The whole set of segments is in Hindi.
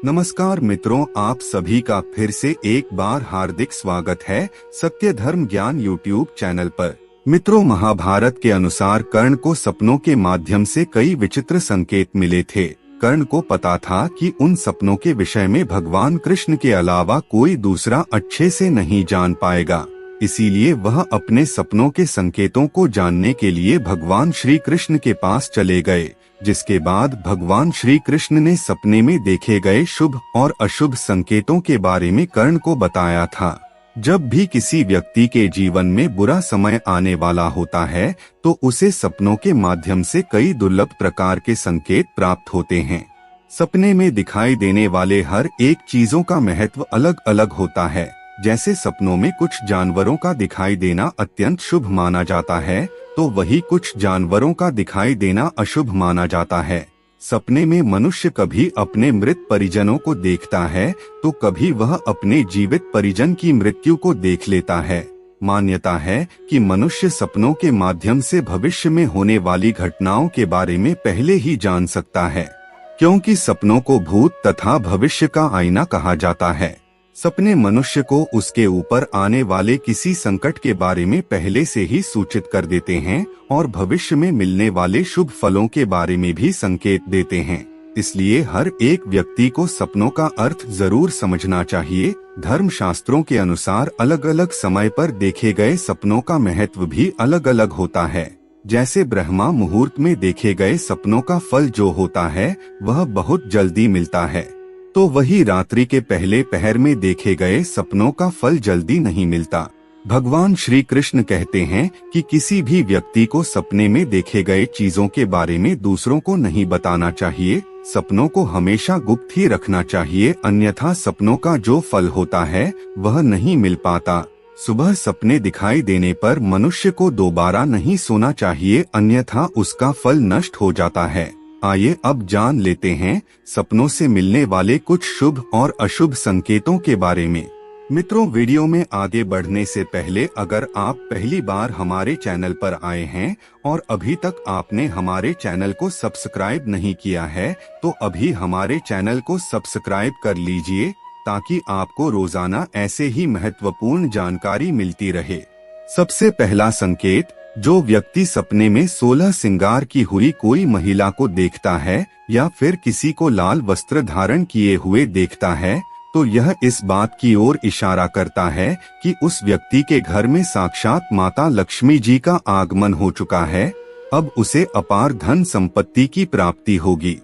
नमस्कार मित्रों, आप सभी का फिर से एक बार हार्दिक स्वागत है सत्य धर्म ज्ञान यूट्यूब चैनल पर। मित्रों, महाभारत के अनुसार कर्ण को सपनों के माध्यम से कई विचित्र संकेत मिले थे। कर्ण को पता था कि उन सपनों के विषय में भगवान कृष्ण के अलावा कोई दूसरा अच्छे से नहीं जान पाएगा। इसीलिए वह अपने सपनों के संकेतों को जानने के लिए भगवान श्री कृष्ण के पास चले गए, जिसके बाद भगवान श्री कृष्ण ने सपने में देखे गए शुभ और अशुभ संकेतों के बारे में कर्ण को बताया था। जब भी किसी व्यक्ति के जीवन में बुरा समय आने वाला होता है तो उसे सपनों के माध्यम से कई दुर्लभ प्रकार के संकेत प्राप्त होते हैं। सपने में दिखाई देने वाले हर एक चीजों का महत्व अलग अलग होता है। जैसे सपनों में कुछ जानवरों का दिखाई देना अत्यंत शुभ माना जाता है, तो वही कुछ जानवरों का दिखाई देना अशुभ माना जाता है। सपने में मनुष्य कभी अपने मृत परिजनों को देखता है तो कभी वह अपने जीवित परिजन की मृत्यु को देख लेता है। मान्यता है कि मनुष्य सपनों के माध्यम से भविष्य में होने वाली घटनाओं के बारे में पहले ही जान सकता है, क्योंकि सपनों को भूत तथा भविष्य का आईना कहा जाता है। सपने मनुष्य को उसके ऊपर आने वाले किसी संकट के बारे में पहले से ही सूचित कर देते हैं और भविष्य में मिलने वाले शुभ फलों के बारे में भी संकेत देते हैं। इसलिए हर एक व्यक्ति को सपनों का अर्थ जरूर समझना चाहिए। धर्म शास्त्रों के अनुसार अलग अलग समय पर देखे गए सपनों का महत्व भी अलग अलग होता है। जैसे ब्रह्मा मुहूर्त में देखे गए सपनों का फल जो होता है वह बहुत जल्दी मिलता है, तो वही रात्रि के पहले पहर में देखे गए सपनों का फल जल्दी नहीं मिलता। भगवान श्री कृष्ण कहते हैं कि किसी भी व्यक्ति को सपने में देखे गए चीजों के बारे में दूसरों को नहीं बताना चाहिए। सपनों को हमेशा गुप्त ही रखना चाहिए, अन्यथा सपनों का जो फल होता है वह नहीं मिल पाता। सुबह सपने दिखाई देने पर मनुष्य को दोबारा नहीं सोना चाहिए, अन्यथा उसका फल नष्ट हो जाता है। आइए अब जान लेते हैं सपनों से मिलने वाले कुछ शुभ और अशुभ संकेतों के बारे में। मित्रों, वीडियो में आगे बढ़ने से पहले अगर आप पहली बार हमारे चैनल पर आए हैं और अभी तक आपने हमारे चैनल को सब्सक्राइब नहीं किया है तो अभी हमारे चैनल को सब्सक्राइब कर लीजिए, ताकि आपको रोजाना ऐसे ही महत्वपूर्ण जानकारी मिलती रहे। सबसे पहला संकेत, जो व्यक्ति सपने में 16 श्रृंगार की हुई कोई महिला को देखता है या फिर किसी को लाल वस्त्र धारण किए हुए देखता है, तो यह इस बात की ओर इशारा करता है कि उस व्यक्ति के घर में साक्षात माता लक्ष्मी जी का आगमन हो चुका है। अब उसे अपार धन संपत्ति की प्राप्ति होगी।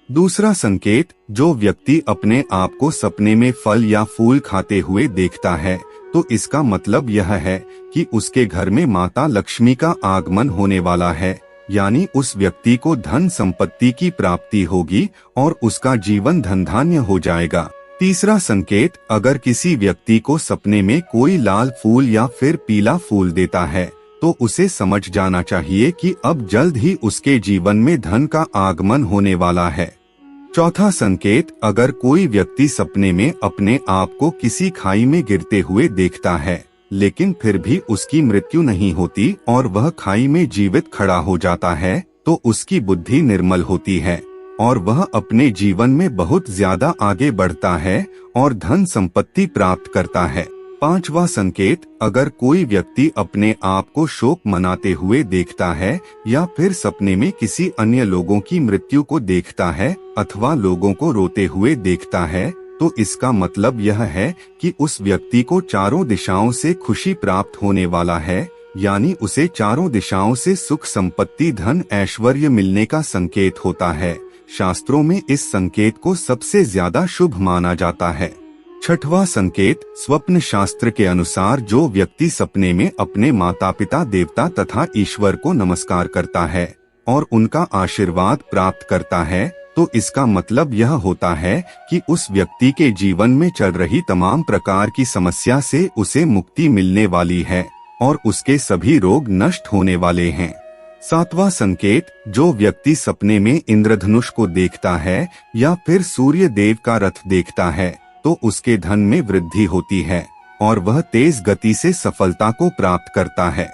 दूसरा संकेत, जो व्यक्ति अपने आप को सपने में फल या फूल खाते हुए देखता है तो इसका मतलब यह है कि उसके घर में माता लक्ष्मी का आगमन होने वाला है, यानी उस व्यक्ति को धन संपत्ति की प्राप्ति होगी और उसका जीवन धनधान्य हो जाएगा। तीसरा संकेत, अगर किसी व्यक्ति को सपने में कोई लाल फूल या फिर पीला फूल देता है तो उसे समझ जाना चाहिए कि अब जल्द ही उसके जीवन में धन का आगमन होने वाला है। चौथा संकेत, अगर कोई व्यक्ति सपने में अपने आप को किसी खाई में गिरते हुए देखता है लेकिन फिर भी उसकी मृत्यु नहीं होती और वह खाई में जीवित खड़ा हो जाता है, तो उसकी बुद्धि निर्मल होती है और वह अपने जीवन में बहुत ज्यादा आगे बढ़ता है और धन संपत्ति प्राप्त करता है। पांचवा संकेत, अगर कोई व्यक्ति अपने आप को शोक मनाते हुए देखता है या फिर सपने में किसी अन्य लोगों की मृत्यु को देखता है अथवा लोगों को रोते हुए देखता है, तो इसका मतलब यह है कि उस व्यक्ति को चारों दिशाओं से खुशी प्राप्त होने वाला है, यानी उसे चारों दिशाओं से सुख संपत्ति धन ऐश्वर्य मिलने का संकेत होता है। शास्त्रों में इस संकेत को सबसे ज्यादा शुभ माना जाता है। छठवां संकेत, स्वप्न शास्त्र के अनुसार जो व्यक्ति सपने में अपने माता पिता देवता तथा ईश्वर को नमस्कार करता है और उनका आशीर्वाद प्राप्त करता है, तो इसका मतलब यह होता है कि उस व्यक्ति के जीवन में चल रही तमाम प्रकार की समस्या से उसे मुक्ति मिलने वाली है और उसके सभी रोग नष्ट होने वाले हैं। सातवां संकेत, जो व्यक्ति सपने में इंद्रधनुष को देखता है या फिर सूर्य देव का रथ देखता है तो उसके धन में वृद्धि होती है और वह तेज गति से सफलता को प्राप्त करता है।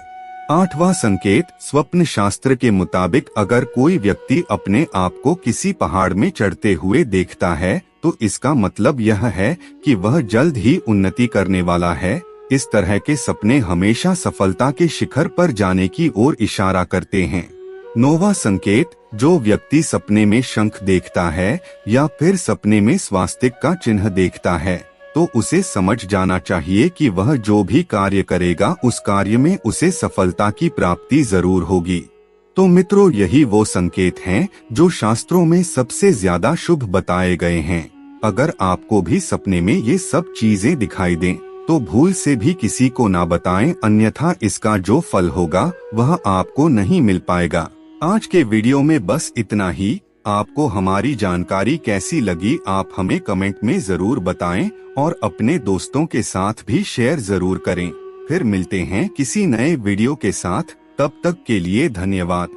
आठवां संकेत, स्वप्न शास्त्र के मुताबिक अगर कोई व्यक्ति अपने आप को किसी पहाड़ में चढ़ते हुए देखता है तो इसका मतलब यह है कि वह जल्द ही उन्नति करने वाला है। इस तरह के सपने हमेशा सफलता के शिखर पर जाने की ओर इशारा करते हैं। नोवा संकेत, जो व्यक्ति सपने में शंख देखता है या फिर सपने में स्वास्तिक का चिन्ह देखता है, तो उसे समझ जाना चाहिए कि वह जो भी कार्य करेगा उस कार्य में उसे सफलता की प्राप्ति जरूर होगी। तो मित्रों, यही वो संकेत हैं जो शास्त्रों में सबसे ज्यादा शुभ बताए गए हैं। अगर आपको भी सपने में ये सब चीजें दिखाई दें तो भूल से भी किसी को ना बताएं, अन्यथा इसका जो फल होगा वह आपको नहीं मिल पाएगा। आज के वीडियो में बस इतना ही। आपको हमारी जानकारी कैसी लगी आप हमें कमेंट में जरूर बताएं और अपने दोस्तों के साथ भी शेयर जरूर करें। फिर मिलते हैं किसी नए वीडियो के साथ, तब तक के लिए धन्यवाद।